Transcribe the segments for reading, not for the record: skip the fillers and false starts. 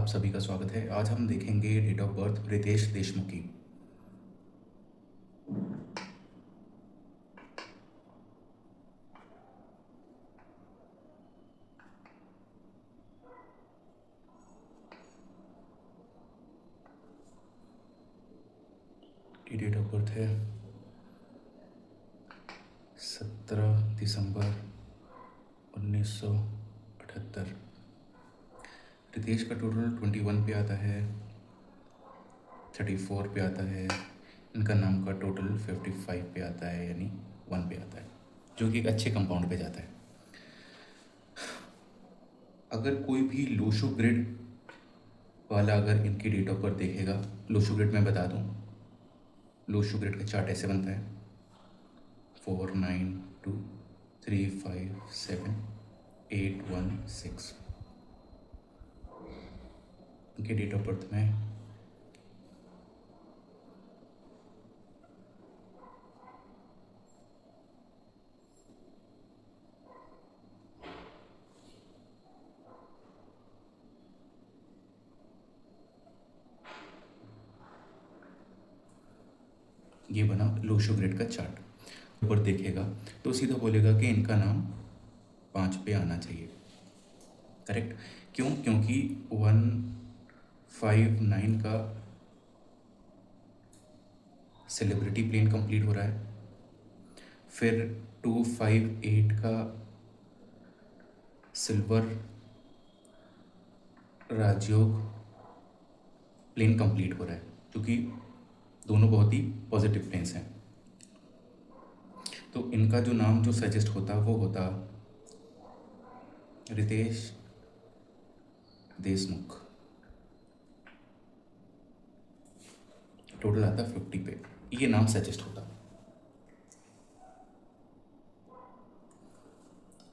आप सभी का स्वागत है। आज हम देखेंगे date of birth Ritesh Deshmukh की। डेट ऑफ बर्थ है 17 दिसंबर 1978। रितेश का टोटल 21 पे आता है, 34 पे आता है। इनका नाम का टोटल 55 पे आता है, यानी 1 पे आता है, जो कि एक अच्छे कंपाउंड पे जाता है। अगर कोई भी लोशो ग्रिड वाला अगर इनकी डेट ऑफ बर्थ देखेगा, लोशो ग्रिड मैं बता दूं, लोशो ग्रिड का चार्ट ऐसे बनता है 4 9 2 3 5 7 8 1 6। इनके डेट ऑफ बर्थ में ये बना लोशो ग्रिड का चार्ट। ऊपर देखेगा तो सीधा बोलेगा कि इनका नाम 5 पे आना चाहिए। करेक्ट। क्यों? क्योंकि 159 का सेलिब्रिटी प्लेन कंप्लीट हो रहा है, फिर 258 का सिल्वर राजयोग प्लेन कंप्लीट हो रहा है, क्योंकि दोनों बहुत ही पॉजिटिव प्लेन्स हैं। तो इनका जो नाम जो सजेस्ट होता वो होता रितेश देशमुख। टोटल आता 50 पे, ये नाम सजेस्ट होता।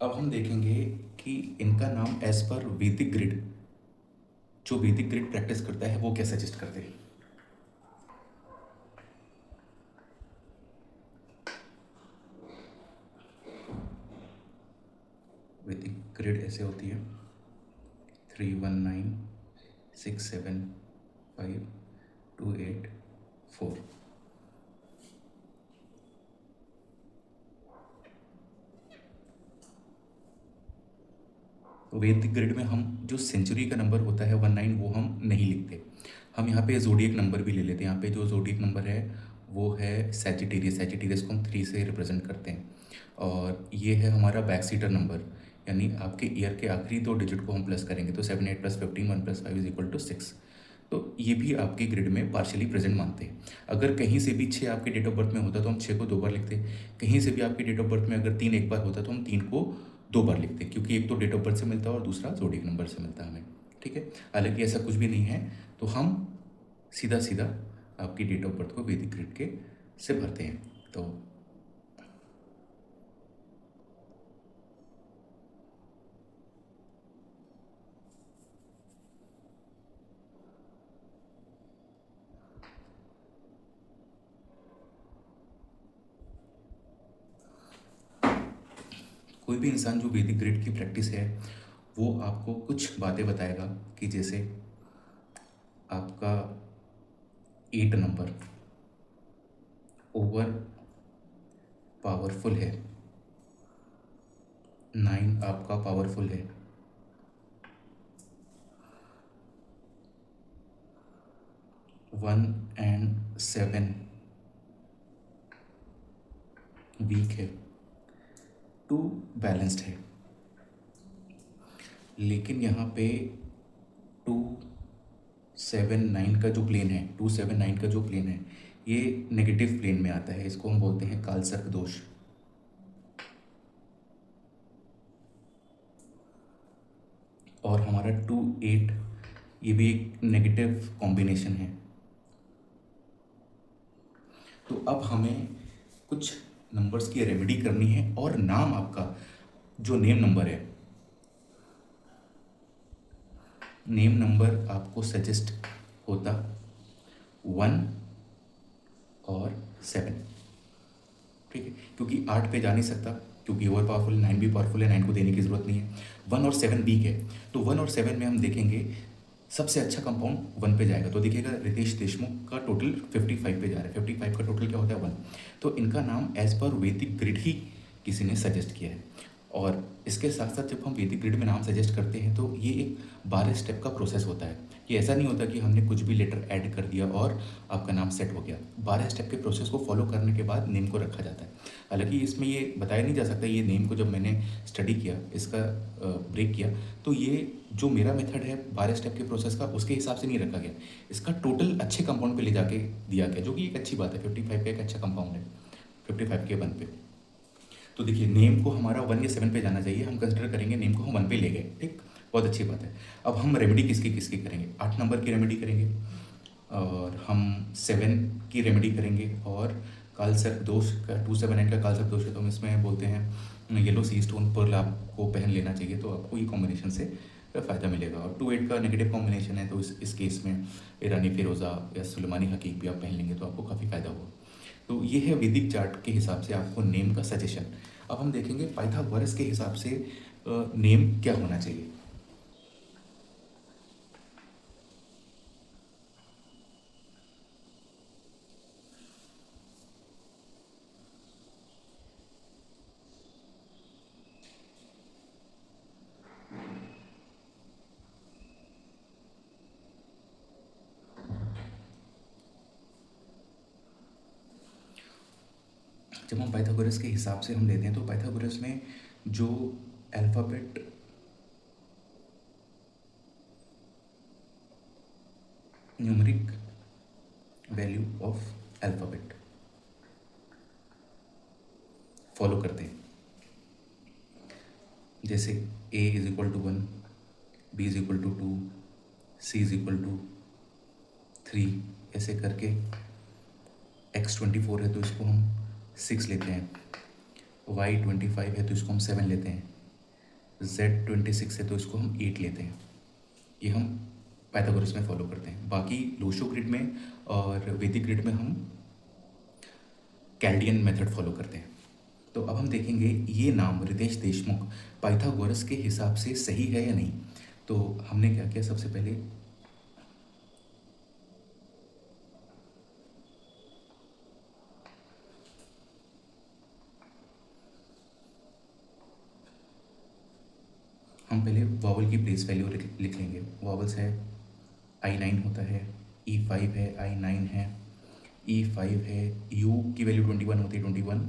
अब हम देखेंगे कि इनका नाम एज पर वैदिक ग्रिड, जो वैदिक ग्रिड प्रैक्टिस करता है वो क्या सजेस्ट करते हैं। वैदिक ग्रिड ऐसे होती है 319 6 7 5 2 8 4। वैदिक ग्रिड में हम जो सेंचुरी का नंबर होता है 19 वो हम नहीं लिखते, हम यहाँ पे जोडियक नंबर भी ले लेते हैं। यहाँ पे जो जोडियक नंबर है वो है सैजिटेरियस। सैजिटेरियस को हम 3 से रिप्रेजेंट करते हैं, और ये है हमारा बैक सीटर नंबर, यानी आपके ईयर के आखिरी 2 डिजिट को हम प्लस करेंगे तो 7 8 + 15 1 + 5 = 6। तो ये भी आपके ग्रिड में पार्शियली प्रेजेंट मानते हैं। अगर कहीं से भी 6 आपके डेट ऑफ बर्थ में होता तो हम 6 को 2 बार लिखते। कहीं से भी आपके डेट ऑफ बर्थ में अगर 3 एक बार होता तो हम 3 को 2 बार लिखते, क्योंकि एक तो डेट ऑफ बर्थ से मिलता है और दूसरा जोडिक नंबर से मिलता है हमें। ठीक है। हालांकि ऐसा कुछ भी नहीं है, तो हम सीधा सीधा आपकी डेट ऑफ बर्थ को वैदिक ग्रिड के से भरते हैं। तो कोई भी इंसान जो वैदिक ग्रिड की प्रैक्टिस है वो आपको कुछ बातें बताएगा, कि जैसे आपका 8 नंबर ओवर पावरफुल है, 9 आपका पावरफुल है, 1 और 7 वीक है, 2 बैलेंस्ड है। लेकिन यहाँ पे 2 7 9 का जो प्लेन है, 2 7 9 का जो प्लेन है ये नेगेटिव प्लेन में आता है, इसको हम बोलते हैं कालसर्क दोष। और हमारा 2 8 ये भी एक नेगेटिव कॉम्बिनेशन है। तो अब हमें कुछ नंबर्स की रेमेडी करनी है, और नाम आपका जो नेम नंबर है, नेम नंबर आपको सजेस्ट होता 1 और 7। ठीक है, क्योंकि 8 पे जा नहीं सकता, क्योंकि ओवर पावरफुल, 9 भी पावरफुल है, 9 को देने की ज़रूरत नहीं है। 1 और 7 वीक है, तो 1 और 7 में हम देखेंगे सबसे अच्छा कंपाउंड 1 पे जाएगा। तो देखिएगा रितेश देशमुख का टोटल 55 पे जा रहा है। 55 का टोटल क्या होता है 1। तो इनका नाम एज पर वैदिक ग्रिड ही किसी ने सजेस्ट किया है। और इसके साथ साथ जब हम वैदिक ग्रिड में नाम सजेस्ट करते हैं तो ये एक 12 स्टेप का प्रोसेस होता है। ये ऐसा नहीं होता कि हमने कुछ भी लेटर ऐड कर दिया और आपका नाम सेट हो गया। 12 स्टेप के प्रोसेस को फॉलो करने के बाद नेम को रखा जाता है। हालांकि इसमें ये बताया नहीं जा सकता, ये नेम को जब मैंने स्टडी किया, इसका ब्रेक किया, तो ये जो मेरा मेथड है 12 स्टेप के प्रोसेस का, उसके हिसाब से नहीं रखा गया। इसका टोटल अच्छे कंपाउंड पे ले जाके दिया गया, जो कि एक अच्छी बात है। 55 का एक अच्छा कंपाउंड है 55 के 1 पे। तो देखिए नेम को हमारा 1 या 7 पे जाना चाहिए, हम कंसिडर करेंगे नेम को हम 1 पे ले गए, ठीक, बहुत अच्छी बात है। अब हम रेमेडी किसकी किसकी करेंगे? 8 नंबर की रेमेडी करेंगे, और हम 7 की रेमेडी करेंगे, और कालसर्प दोष का 279 का कालसर्प दोष है, तो हम इसमें बोलते हैं येलो सी स्टोन पर्ल आपको पहन लेना चाहिए, तो आपको ये कॉम्बिनेशन से फ़ायदा मिलेगा। और 28 का नेगेटिव कॉम्बिनेशन है, तो इस केस में ईरानी फिरोज़ा या सुलेमानी हकीक भी आप पहन लेंगे तो आपको काफ़ी फ़ायदा होगा। तो ये है वैदिक चार्ट के हिसाब से आपको नेम का सजेशन। अब हम देखेंगे पाइथागोरस के हिसाब से नेम क्या होना चाहिए। जब हम पाइथागोरस के हिसाब से हम लेते हैं, तो पाइथागोरस में जो alphabet numeric value of alphabet follow करते हैं, जैसे A is equal to 1, B is equal to 2, C is equal to 3, ऐसे करके X24 है तो इसको हम 6 लेते हैं, Y25 है तो इसको हम 7 लेते हैं, Z26 है तो इसको हम 8 लेते हैं। ये हम पाइथागोरस में फॉलो करते हैं। बाकी लोशो ग्रिड में और वैदिक ग्रिड में हम कैल्डियन मेथड फॉलो करते हैं। तो अब हम देखेंगे ये नाम रितेश देशमुख पाइथागोरस के हिसाब से सही है या नहीं। तो हमने क्या किया, सबसे पहले हम पहले वॉवल की प्लेस वैल्यू लिख लेंगे। वॉवल्स है I9 होता है, E5 है, I9 है, E5 है, U की वैल्यू 21 होती है, 21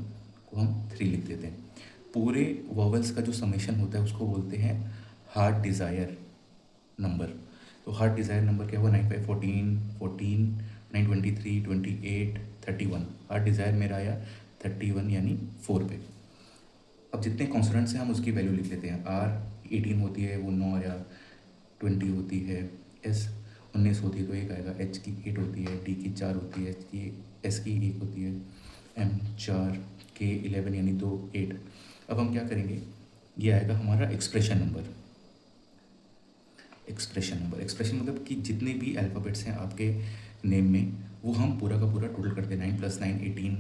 को हम 3 लिख देते हैं। पूरे वॉवल्स का जो समेशन होता है उसको बोलते हैं हार्ट डिज़ायर नंबर। तो हार्ट डिज़ायर नंबर क्या हुआ, 9 5 14 14 9 23 28 31। हार्ट डिज़ायर मेरा आया 31 यानी 4 पे। अब जितने कॉन्सोनेंट्स हैं हम उसकी वैल्यू लिख लेते हैं। R 18 होती है, वो 9 या 20 होती है, S 19 होती है तो 1 आएगा, H की 8 होती है, D की 4 होती है, S की 1 होती है, M 4, K 11 यानी 2 8। अब हम क्या करेंगे, ये आएगा हमारा एक्सप्रेशन नंबर। एक्सप्रेशन मतलब कि जितने भी अल्फ़ाबेट्स हैं आपके नेम में वो हम पूरा का पूरा टोटल करते हैं। 9 + 9 18,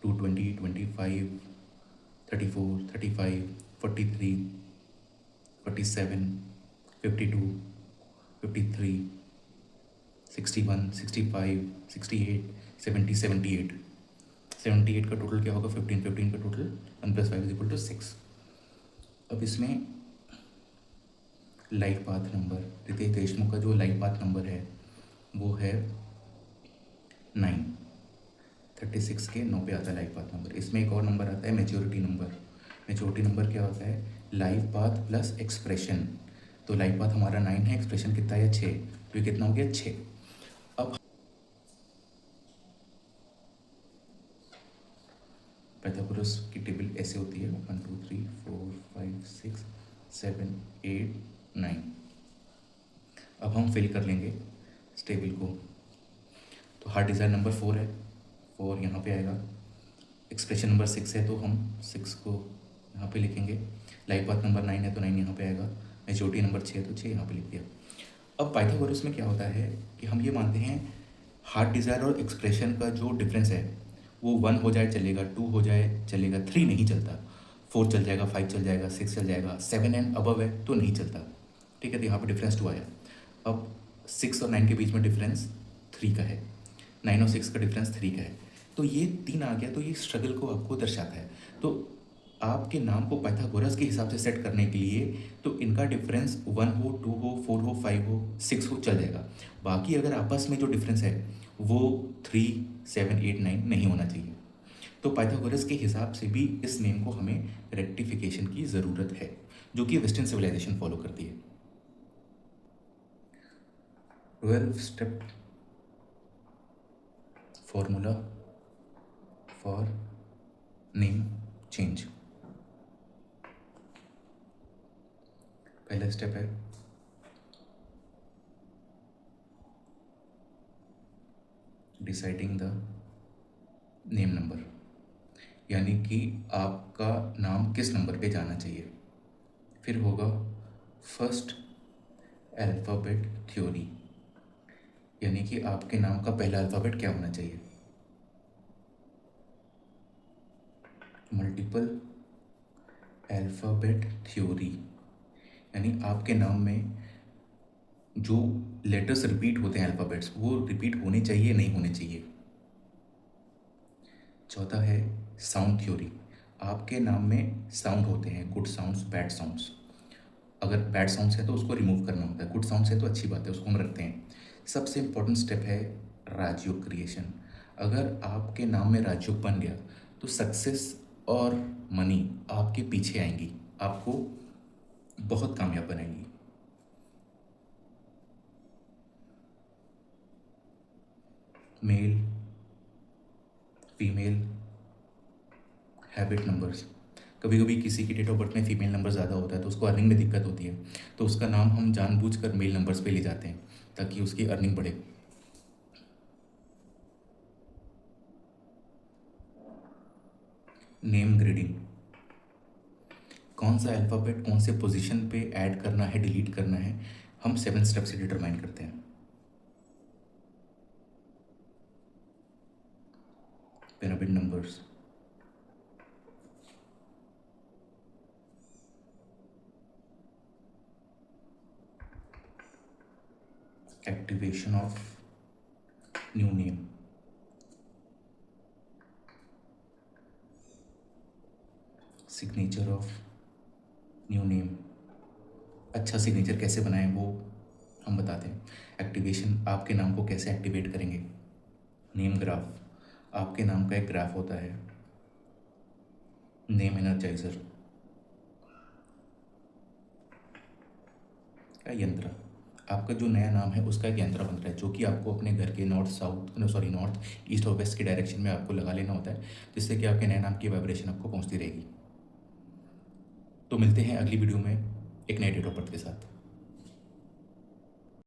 2 20 25 34 35 43 47 52 53 61 65 68 70 78 का टोटल क्या होगा, 15 का टोटल 1 + 5 = 6। अब इसमें life path number, Riteish Deshmukh का जो लाइफ पाथ नंबर है वो है 9, 36 के 9 पे आता है लाइफ पाथ नंबर। इसमें एक और नंबर आता है मेच्योरिटी नंबर। मेच्योरिटी नंबर क्या होता है, लाइफ पाथ प्लस एक्सप्रेशन। तो लाइफ पाथ हमारा 9 है, एक्सप्रेशन कितना है 6, तो ये कितना हो गया 6। अब पाइथागोरस की टेबल ऐसे होती है 1 2 3 4 5 6 7 8 9। अब हम फिल कर लेंगे इस टेबल को। तो हार्ट डिज़ायर नंबर 4 है, 4 यहाँ पे आएगा। एक्सप्रेशन नंबर 6 है तो हम 6 को यहाँ पे लिखेंगे। लाइफ पाथ नंबर 9 है तो 9 यहाँ पे आएगा। मेच्योरिटी नंबर 6 है तो 6 यहाँ पे लिख दिया। अब पाइथागोरस में क्या होता है कि हम ये मानते हैं हार्ट डिज़ायर और एक्सप्रेशन का जो डिफरेंस है वो 1 हो जाए चलेगा, 2 हो जाए चलेगा, 3 नहीं चलता, 4 चल जाएगा, 5 चल जाएगा, 6 चल जाएगा, 7 एंड अबव है तो नहीं चलता, ठीक है। तो यहाँ पे डिफरेंस 2 आया। अब 6 और 9 के बीच में डिफरेंस 3 का है, 9 और 6 का डिफरेंस 3 का है। तो ये 3 आ गया, तो ये स्ट्रगल को आपको दर्शाता है। तो आपके नाम को पाइथागोरस के हिसाब से सेट करने के लिए तो इनका डिफरेंस 1 हो, 2 हो, 4 हो, 5 हो, 6 हो, चल जाएगा। बाकी अगर आपस में जो डिफरेंस है वो 3, 7, 8, 9 नहीं होना चाहिए। तो पाइथागोरस के हिसाब से भी इस नेम को हमें रेक्टिफिकेशन की ज़रूरत है, जो कि वेस्टर्न सिविलाइजेशन फॉलो करती है। 12 step formula for name change. पहला स्टेप है डिसाइडिंग द नेम नंबर, यानी कि आपका नाम किस नंबर पे जाना चाहिए। फिर होगा फर्स्ट अल्फ़ाबेट थ्योरी, यानी कि आपके नाम का पहला अल्फ़ाबेट क्या होना चाहिए। मल्टीपल अल्फ़ाबेट थ्योरी, यानी आपके नाम में जो लेटर्स रिपीट होते हैं अल्फ़ाबेट्स, वो रिपीट होने चाहिए नहीं होने चाहिए। चौथा है साउंड थ्योरी, आपके नाम में साउंड होते हैं, गुड साउंड्स, बैड साउंड्स। अगर बैड साउंड्स है तो उसको रिमूव करना होता है, गुड साउंड्स है तो अच्छी बात है, उसको हम रखते हैं। सबसे इम्पोर्टेंट स्टेप है राजयोग क्रिएशन। अगर आपके नाम में राजयोग बन गया तो सक्सेस और मनी आपके पीछे आएंगी, आपको बहुत कामयाब बनाएंगी। Male, female, habit numbers. कभी कभी किसी की डेट ऑफ बर्थ में फीमेल नंबर ज़्यादा होता है तो उसको अर्निंग में दिक्कत होती है, तो उसका नाम हम जानबूझकर मेल नंबर्स पे ले जाते हैं ताकि उसकी अर्निंग बढ़े। नेम ग्रेडिंग, कौन सा अल्फ़ाबेट कौन से पोजीशन पे ऐड करना है, डिलीट करना है, हम 7 स्टेप से डिटरमाइन करते हैं। Pyramid numbers, activation of new name, signature of new name. अच्छा सिग्नेचर कैसे बनाएं वो हम बताते हैं। एक्टिवेशन, आपके नाम को कैसे एक्टिवेट करेंगे। नेम ग्राफ, आपके नाम का एक ग्राफ होता है। नेम एनर्जाइजर का यंत्र, आपका जो नया नाम है उसका एक यंत्र बन रहा है जो कि आपको अपने घर के नॉर्थ ईस्ट और वेस्ट के डायरेक्शन में आपको लगा लेना होता है, जिससे कि आपके नए नाम की वाइब्रेशन आपको पहुंचती रहेगी। तो मिलते हैं अगली वीडियो में एक नए डेट ऑफ बर्थ के साथ।